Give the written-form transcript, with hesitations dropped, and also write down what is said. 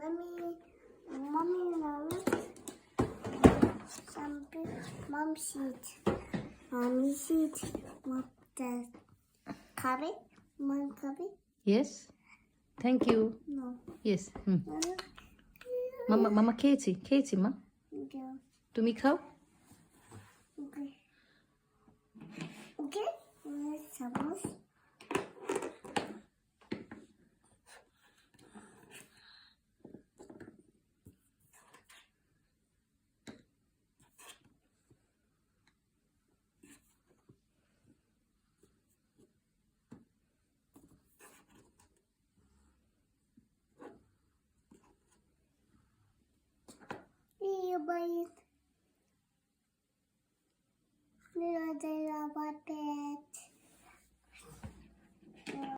Mommy knows some mom seat. Mommy seat. Mom does curry. Mom curry. Yes. Thank you. No. Yes. Mama খেয়েছি মা Okay. তুমি খাও Okay. Okay. Suppose.